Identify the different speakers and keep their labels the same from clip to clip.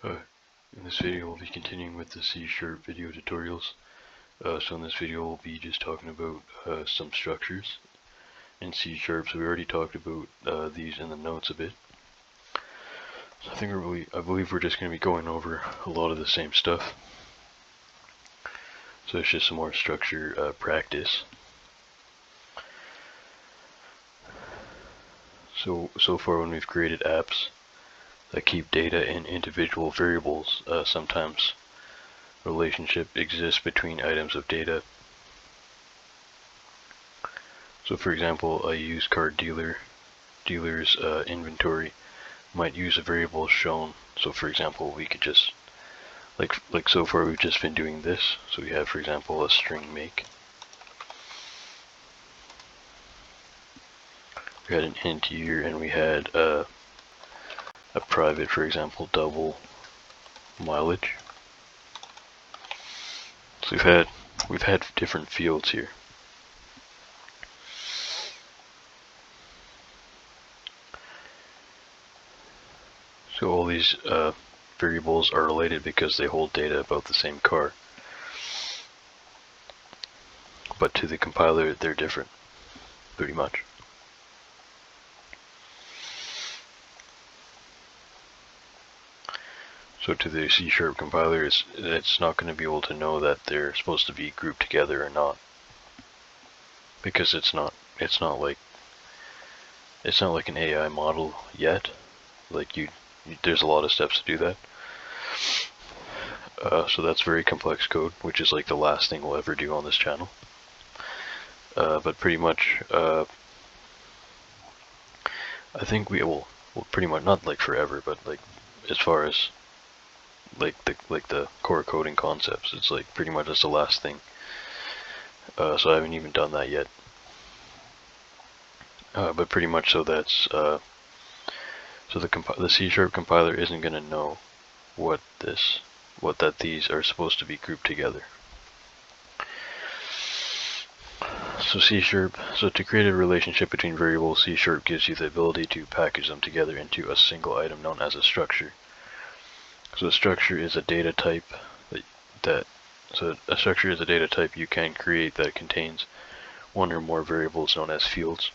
Speaker 1: In this video we'll be continuing with the C# video tutorials. So in this video we'll be just talking about some structures in C#. So we already talked about these in the notes a bit. So I believe we're just going to be going over a lot of the same stuff. So it's just some more structure practice. So far when we've created apps that keep data in individual variables, sometimes relationship exists between items of data. So for example, a used car dealer's inventory might use a variable shown. So for example, we could just like so far we've just been doing this. So we have, for example, a string make. We had an int here, and we had a private, for example, double mileage. So we've had different fields here. So all these variables are related because they hold data about the same car. But to the compiler, they're different, pretty much. So to the C# compiler, it's not going to be able to know that they're supposed to be grouped together or not, because it's not like an AI model yet. Like there's a lot of steps to do that. So that's very complex code, which is like the last thing we'll ever do on this channel. But pretty much, I think we will pretty much, not like forever, but like as far as like the core coding concepts, it's like pretty much that's the last thing. So I haven't even done that yet. But pretty much, so that's so the C# compiler isn't going to know what these are supposed to be grouped together. So so to create a relationship between variables, C# gives you the ability to package them together into a single item known as a structure. So a structure is a data type a structure is a data type you can create that contains one or more variables known as fields.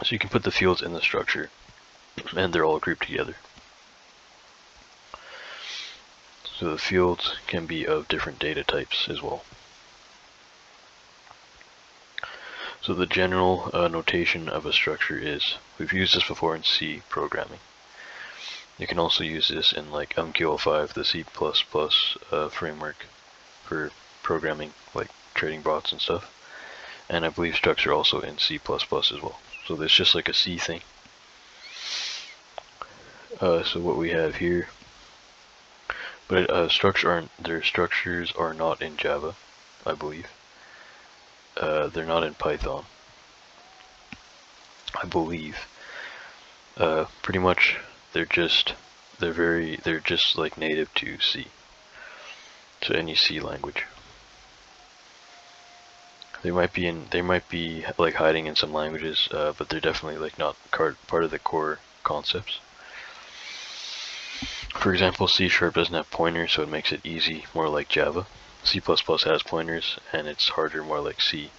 Speaker 1: So you can put the fields in the structure, and they're all grouped together. So the fields can be of different data types as well. So the general notation of a structure is, we've used this before in C programming. You can also use this in like MQL5, the C++ framework for programming, like trading bots and stuff. And I believe structs are also in C++ as well. So there's just like a C thing. So what we have here, but structures are not in Java, I believe. They're not in Python, I believe. Pretty much they're just like native to C. To any C language. They might be like hiding in some languages, but they're definitely like not part of the core concepts. For example, C# doesn't have pointers, so it makes it easy, more like Java. C++ has pointers, and it's harder, more like C.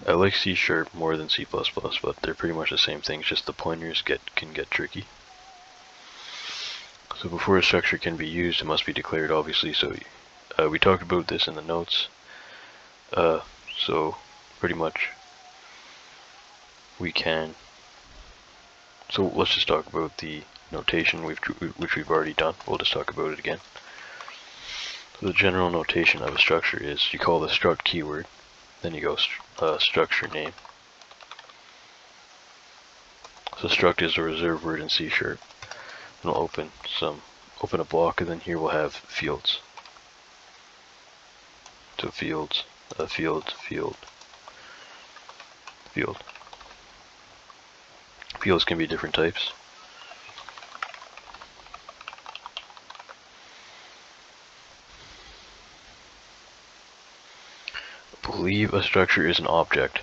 Speaker 1: I like C# more than C++, but they're pretty much the same thing, just the pointers can get tricky. So before a structure can be used, it must be declared, obviously. So we talked about this in the notes. So pretty much we can. So let's just talk about the notation which we've already done. We'll just talk about it again. So the general notation of a structure is, you call the struct keyword, then you go structure name. So struct is a reserved word in C#. And we'll open a block, and then here we'll have fields. So fields, field. Fields can be different types. I believe a structure is an object.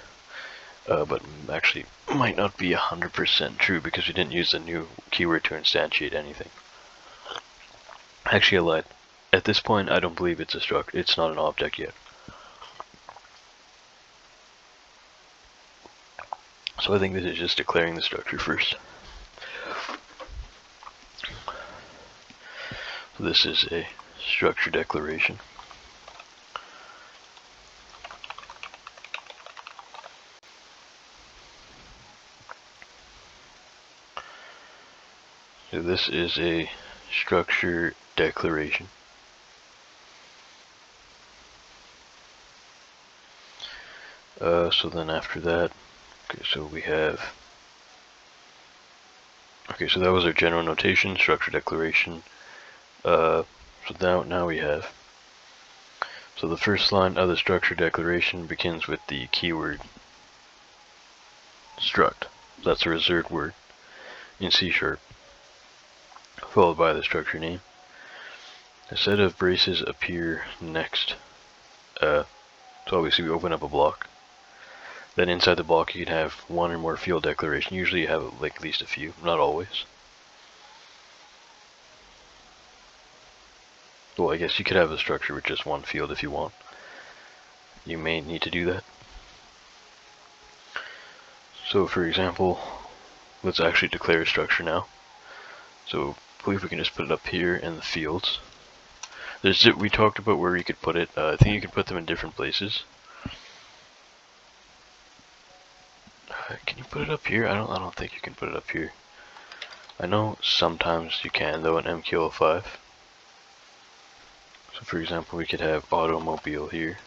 Speaker 1: but actually might not be 100% true because we didn't use the new keyword to instantiate anything. Actually, I lied. At this point, I don't believe it's a struct. It's not an object yet. So I think this is just declaring the structure first. So this is a structure declaration. So this is a structure declaration. So then after that, okay, so we have, okay, so that was our general notation, structure declaration. So now we have, so the first line of the structure declaration begins with the keyword struct. That's a reserved word in C#, followed by the structure name. A set of braces appear next. So obviously we open up a block. Then inside the block you can have one or more field declaration. Usually you have like at least a few, not always. Well, I guess you could have a structure with just one field if you want. You may need to do that. So for example, let's actually declare a structure now. So I believe we can just put it up here in the fields. We talked about where you could put it. I think you can put them in different places. Can you put it up here? I don't think you can put it up here. I know sometimes you can though in MQL5. So for example, we could have automobile here.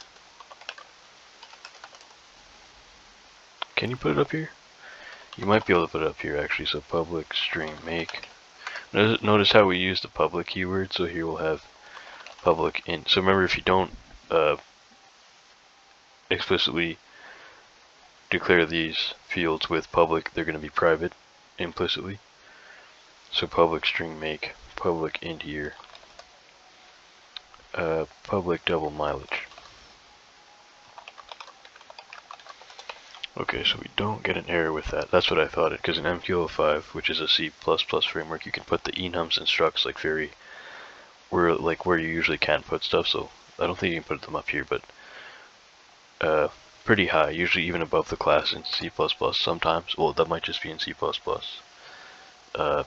Speaker 1: Can you put it up here? You might be able to put it up here actually. So public string make. Notice how we use the public keyword. So here we'll have public int. So remember, if you don't explicitly declare these fields with public, they're going to be private implicitly. So public string make, public int here, public double mileage. Okay, so we don't get an error with that. That's what I thought it, because in MQL5, which is a C++ framework, you can put the enums and structs like where you usually can't put stuff. So I don't think you can put them up here, but pretty high, usually even above the class in C++ sometimes. Well, that might just be in C++. So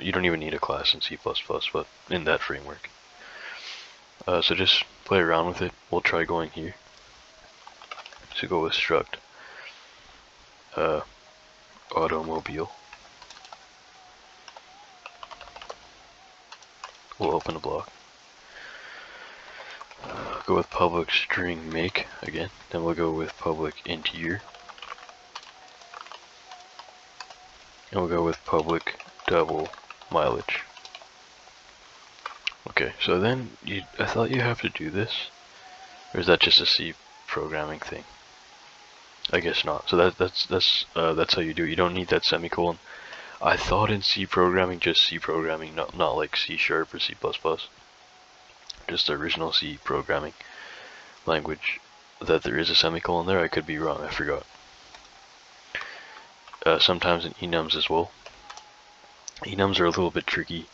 Speaker 1: you don't even need a class in C++, but in that framework. So just play around with it. We'll try going here. So go with struct automobile. We'll open a block. Go with public string make again. Then we'll go with public int here. And we'll go with public double mileage. Okay, so then I thought you have to do this, or is that just a C programming thing? I guess not. So that's how you do it. You don't need that semicolon. I thought in C programming, just C programming, not like C# or C++. Just the original C programming language, that there is a semicolon there. I could be wrong, I forgot. Sometimes in enums as well. Enums are a little bit tricky.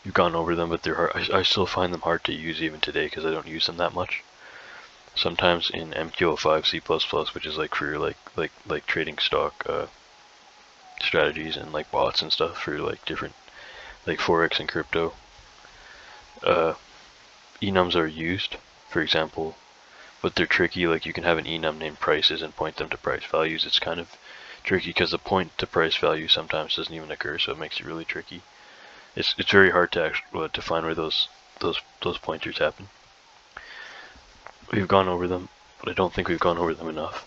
Speaker 1: We've gone over them, but they're hard. I still find them hard to use even today because I don't use them that much. Sometimes in MQL5 C++, which is like for like trading stock strategies and like bots and stuff for like different like forex and crypto, enums are used, for example, but they're tricky. Like you can have an enum named prices and point them to price values. It's kind of tricky because the point to price value sometimes doesn't even occur, so it makes it really tricky. It's very hard to actually to find where those pointers happen. We've gone over them, but I don't think we've gone over them enough.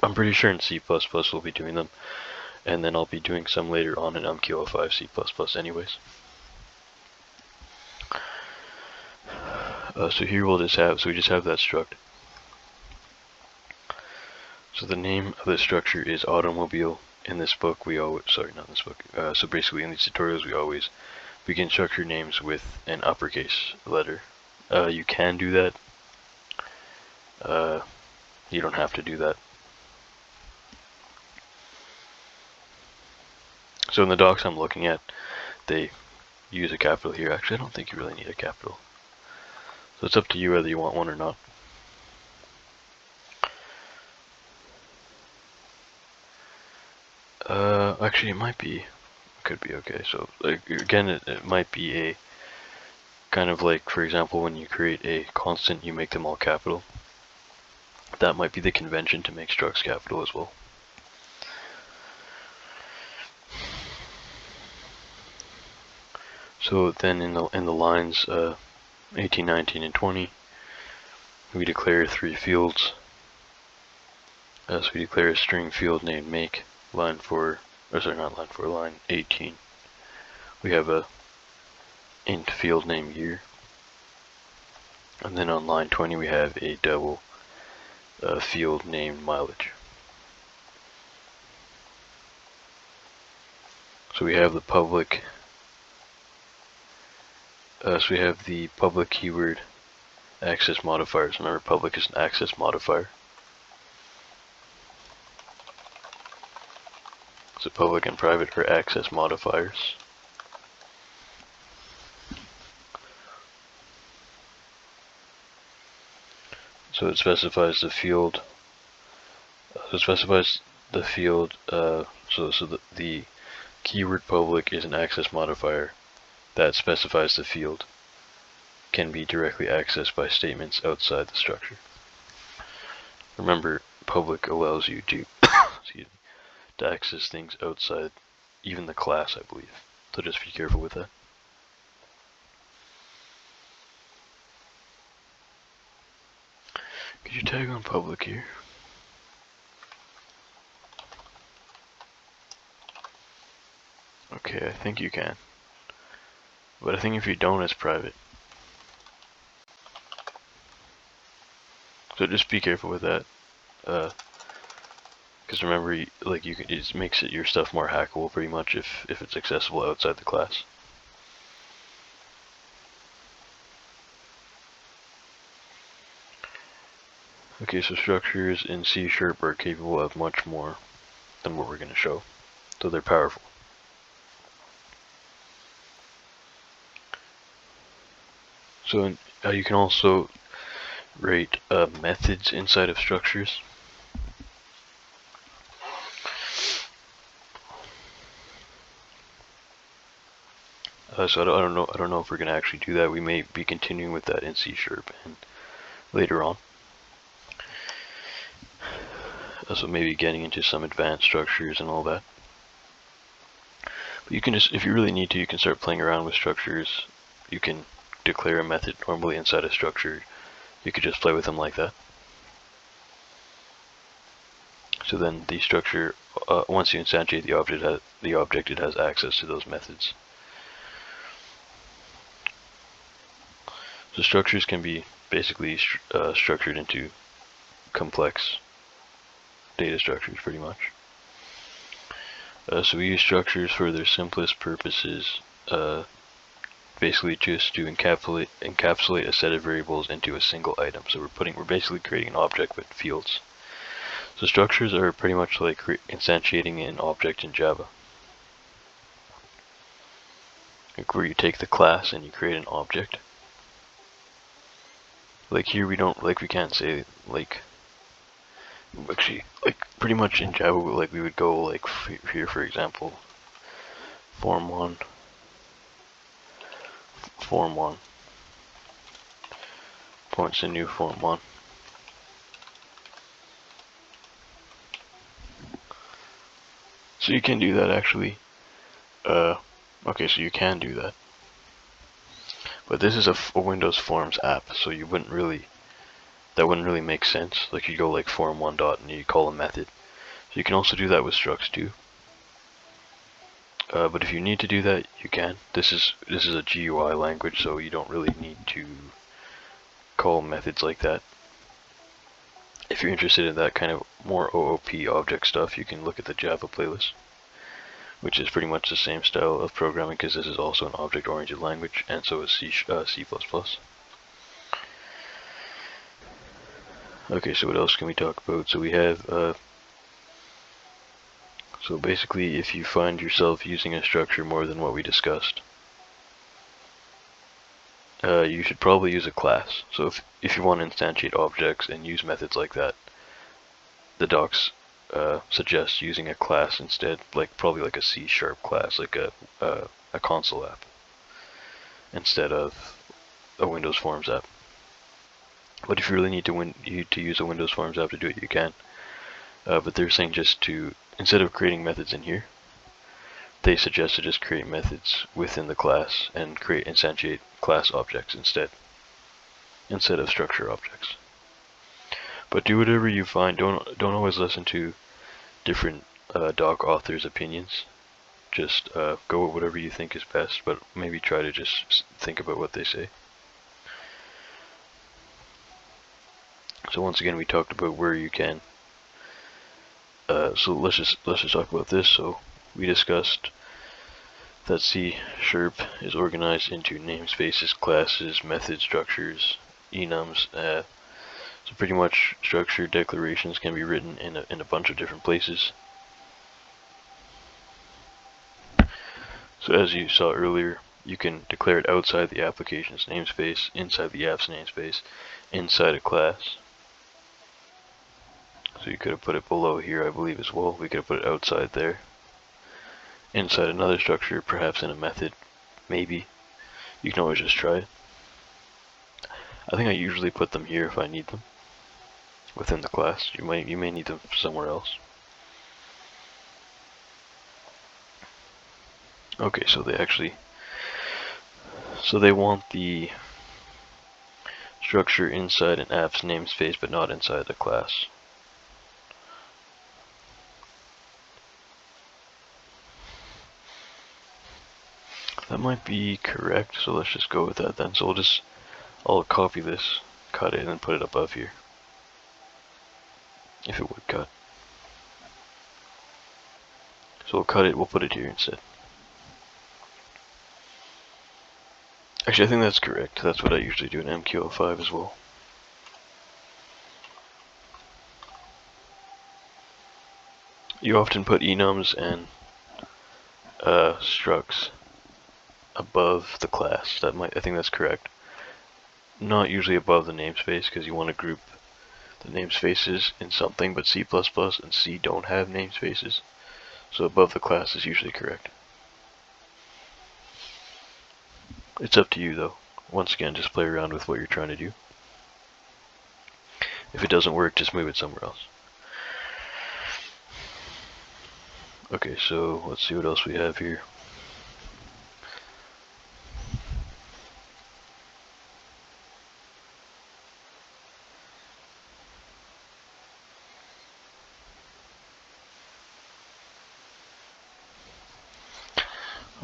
Speaker 1: I'm pretty sure in C++ we'll be doing them, and then I'll be doing some later on in MQL5 C++ anyways. So here we'll just have, so we just have that struct. So the name of the structure is automobile. In this book we always, sorry, not in this book, so basically in these tutorials we always begin structure names with an uppercase letter. You can do that. you don't have to do that. So in the docs I'm looking at, they use a capital here. Actually, I don't think you really need a capital. So it's up to you whether you want one or not. Actually, it could be okay. So like, again, it might be a kind of like, for example, when you create a constant, you make them all capital. That might be the convention to make structs capital as well. So then in the lines 18, 19, and 20, we declare 3 fields. So we declare a string field named make. Line 18. We have a int field named year. And then on line 20 we have a double field named mileage. So we have the public. So we have the public keyword access modifiers. Remember, public is an access modifier. So public and private are access modifiers. So it specifies the field. The keyword public is an access modifier that specifies the field can be directly accessed by statements outside the structure. Remember, public allows you to to access things outside even the class, I believe. So just be careful with that. Could you tag on public here? Okay, I think you can. But I think if you don't, it's private. So just be careful with that. Because remember, it makes your stuff more hackable pretty much if it's accessible outside the class. Okay, so structures in C# are capable of much more than what we're going to show. So they're powerful. So you can also write methods inside of structures. So I don't know if we're going to actually do that. We may be continuing with that in C# and later on. So maybe getting into some advanced structures and all that. But you can just, if you really need to, you can start playing around with structures. You can declare a method normally inside a structure. You could just play with them like that. So then the structure, once you instantiate the object, it has access to those methods. So structures can be basically structured into complex data structures, pretty much. So we use structures for their simplest purposes, basically just to encapsulate a set of variables into a single item. So we're basically creating an object with fields. So structures are pretty much like instantiating an object in Java. Like where you take the class and you create an object. Like here we can't say actually, pretty much in Java, we would go like here, for example, Form1 points to new Form1. So you can do that actually. Okay, so you can do that. But this is a Windows Forms app, so that wouldn't really make sense. Like you go like form1 dot and you call a method. So you can also do that with structs too. But if you need to do that, you can. This is a GUI language, so you don't really need to call methods like that. If you're interested in that kind of more OOP object stuff, you can look at the Java playlist, which is pretty much the same style of programming because this is also an object-oriented language, and so is C++. Okay, so what else can we talk about? So we have, so basically if you find yourself using a structure more than what we discussed, you should probably use a class. So if you want to instantiate objects and use methods like that, the docs suggest using a class instead, probably like a C# class, like a console app, instead of a Windows Forms app. But if you really need to use a Windows Forms app to do it, you can. But they're saying just to, instead of creating methods in here, they suggest to just create methods within the class and instantiate class objects instead of structure objects. But do whatever you find. Don't always listen to different doc authors' opinions. Just go with whatever you think is best, but maybe try to just think about what they say. So once again, we talked about where you can. So let's just talk about this. So we discussed that C# is organized into namespaces, classes, method structures, enums. So pretty much structured declarations can be written in a bunch of different places. So as you saw earlier, you can declare it outside the application's namespace, inside the app's namespace, inside a class. So you could have put it below here, I believe, as well. We could have put it outside there. Inside another structure, perhaps in a method, maybe. You can always just try it. I think I usually put them here if I need them. Within the class. You may need them somewhere else. Okay, so they want the structure inside an app's namespace, but not inside the class. That might be correct, so let's just go with that then. So I'll copy this, cut it, and put it above here. If it would cut. So we'll cut it, we'll put it here instead. Actually, I think that's correct. That's what I usually do in MQL5 as well. You often put enums and structs above the class. I think that's correct. Not usually above the namespace, because you want to group the namespaces in something, but C++ and C don't have namespaces. So above the class is usually correct. It's up to you though. Once again, just play around with what you're trying to do. If it doesn't work, just move it somewhere else. Okay, so let's see what else we have here.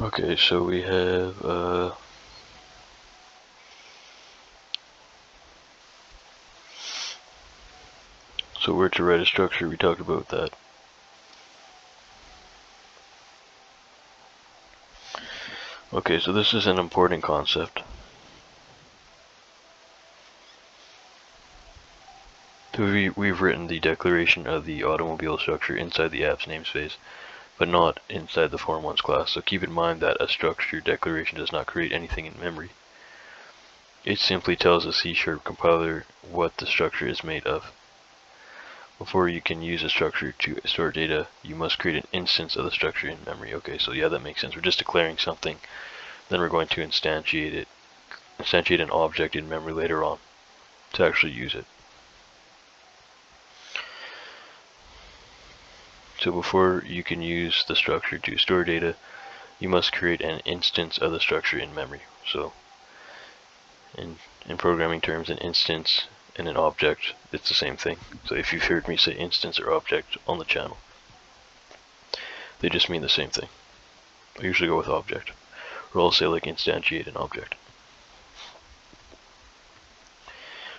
Speaker 1: Okay, so we have so where to write a structure, we talked about that. Okay, so this is an important concept. We've written the declaration of the automobile structure inside the app's namespace, but not inside the Form1's class. So keep in mind that a structure declaration does not create anything in memory. It simply tells the C# compiler what the structure is made of. Before you can use a structure to store data, you must create an instance of the structure in memory. Okay, so yeah, that makes sense. We're just declaring something, then we're going to instantiate an object in memory later on to actually use it. So before you can use the structure to store data, you must create an instance of the structure in memory. So in programming terms, an instance and an object, it's the same thing. So if you've heard me say instance or object on the channel, they just mean the same thing. I usually go with object, or I'll say like instantiate an object.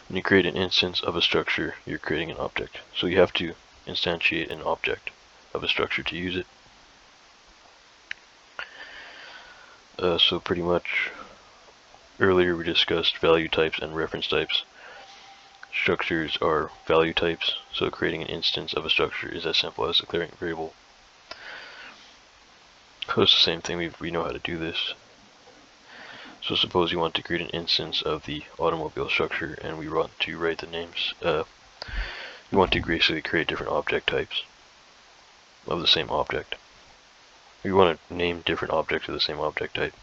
Speaker 1: When you create an instance of a structure, you're creating an object. So you have to instantiate an object of a structure to use it. So pretty much earlier we discussed value types and reference types. structures are value types, so creating an instance of a structure is as simple as declaring a variable. So it's the same thing, we know how to do this. So suppose you want to create an instance of the automobile structure and we want to write the names. You want to basically create different object types of the same object. We want to name different objects of the same object type.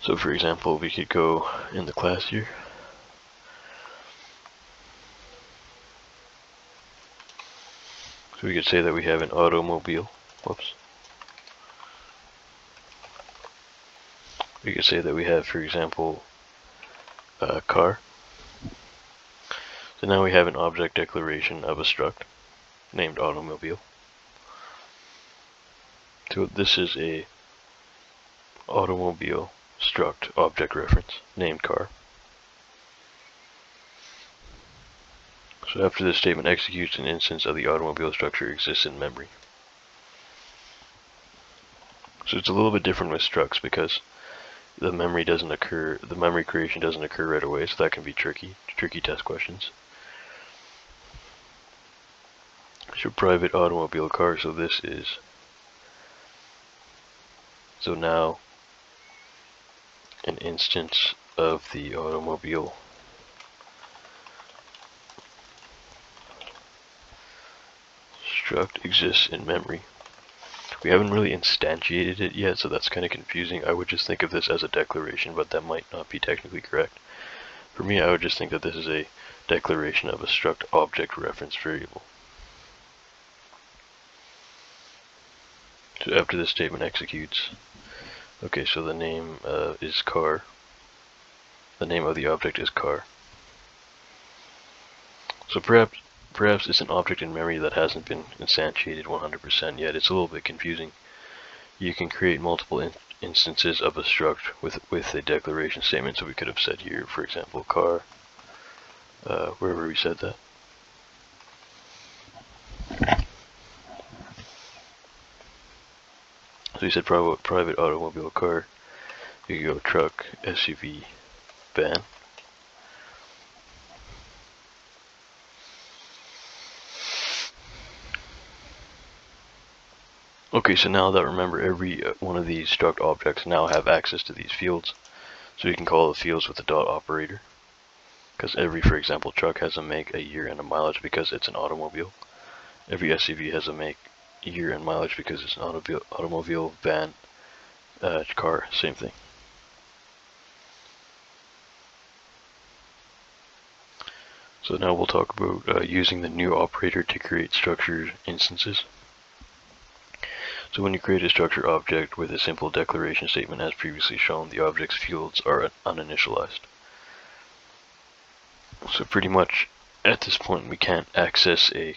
Speaker 1: So for example, we could go in the class here. So we could say that we have an automobile. Whoops. We could say that we have, for example, a car. So now we have an object declaration of a struct named automobile. So this is a automobile struct object reference named car. So after this statement executes, an instance of the automobile structure exists in memory. So it's a little bit different with structs because the memory creation doesn't occur right away, so that can be tricky test questions. So private automobile car, so this is, so now an instance of the automobile struct exists in memory. We haven't really instantiated it yet, so that's kind of confusing. I would just think of this as a declaration, but that might not be technically correct. For me, I would just think that this is a declaration of a struct object reference variable. So after this statement executes, okay, so the name is car. The name of the object is car. So perhaps it's an object in memory that hasn't been instantiated 100% yet. It's a little bit confusing. You can create multiple instances of a struct with a declaration statement. So we could have said here, for example, car, wherever we said that. So we said private automobile car. You could go truck, SUV, van. Okay, so now that remember every one of these struct objects now have access to these fields. So you can call the fields with the dot operator. Because every, for example, truck has a make, a year, and a mileage because it's an automobile. Every SUV has a make, year, and mileage because it's an automobile, van, car, same thing. So now we'll talk about using the new operator to create structured instances. So when you create a structure object with a simple declaration statement as previously shown, the object's fields are uninitialized. So pretty much at this point we can't access a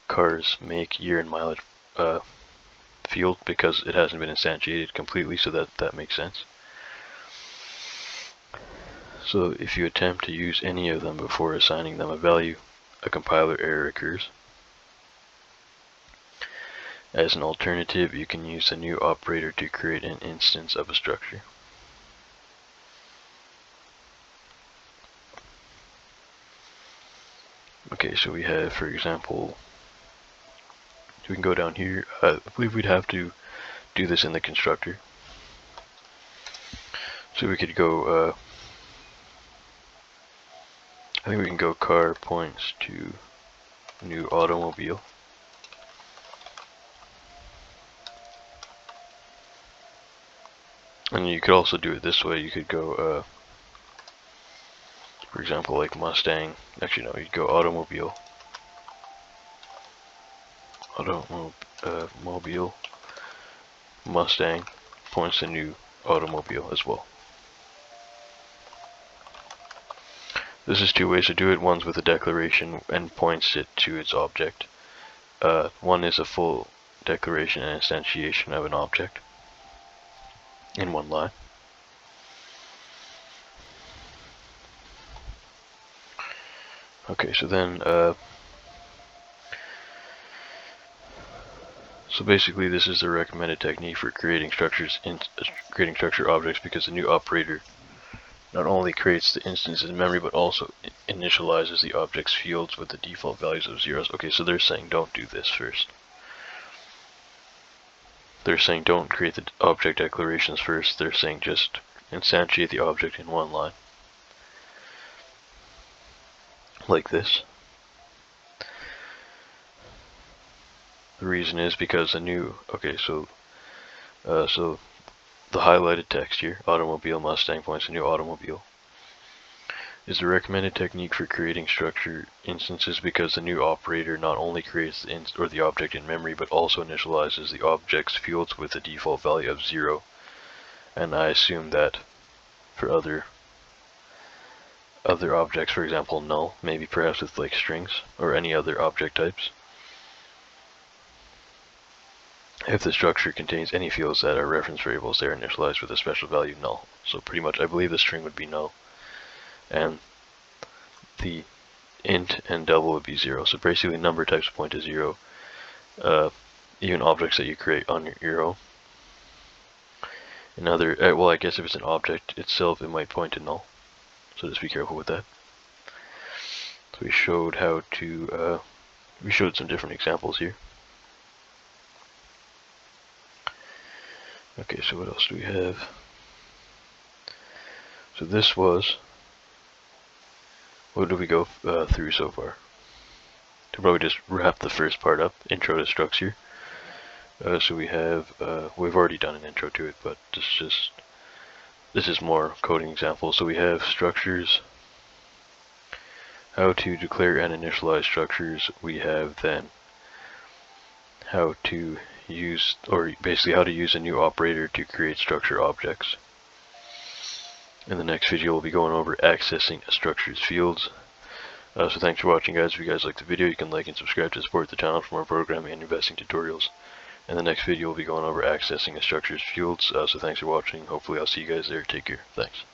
Speaker 1: car's make, year, and mileage field because it hasn't been instantiated completely, so that makes sense. So if you attempt to use any of them before assigning them a value, a compiler error occurs. As an alternative, you can use the new operator to create an instance of a structure. Okay, so we have, for example, we can go down here. I believe we'd have to do this in the constructor. So we could go, I think we can go car points to new automobile. And you could also do it this way. You could go, for example, like Mustang. Actually, no, you'd go automobile. Automobile. Mustang points to new automobile as well. This is two ways to do it. One's with a declaration and points it to its object. One is a full declaration and instantiation of an object in one line. Okay, so then, so basically this is the recommended technique for creating structure objects because the new operator not only creates the instances in memory, but also initializes the object's fields with the default values of zeros. Okay, so they're saying don't do this first. They're saying don't create the object declarations first. They're saying just instantiate the object in one line. Like this. The reason is because a new, okay, so the highlighted text here, automobile Mustang points a new automobile, is the recommended technique for creating structure instances because the new operator not only creates the object in memory, but also initializes the object's fields with a default value of 0. And I assume that for other objects, for example null, maybe perhaps with like strings or any other object types, if the structure contains any fields that are reference variables, they are initialized with a special value null. So pretty much I believe the string would be null and the int and double would be 0. So basically number types point to 0, even objects that you create on your own. Another, well, I guess if it's an object itself, it might point to null. So just be careful with that. So we showed how to, we showed some different examples here. Okay, so what else do we have? So this was, what did we go through so far? To probably just wrap the first part up, intro to structure. So we have, we've already done an intro to it, but this is more coding examples. So we have structures, how to declare and initialize structures. We have then how to use, or basically how to use a new operator to create structure objects. In the next video we'll be going over accessing a structure's fields. So thanks for watching, guys. If you guys liked the video, you can like and subscribe to support the channel for more programming and investing tutorials. In the next video we'll be going over accessing a structure's fields. So thanks for watching. Hopefully I'll see you guys there. Take care. Thanks.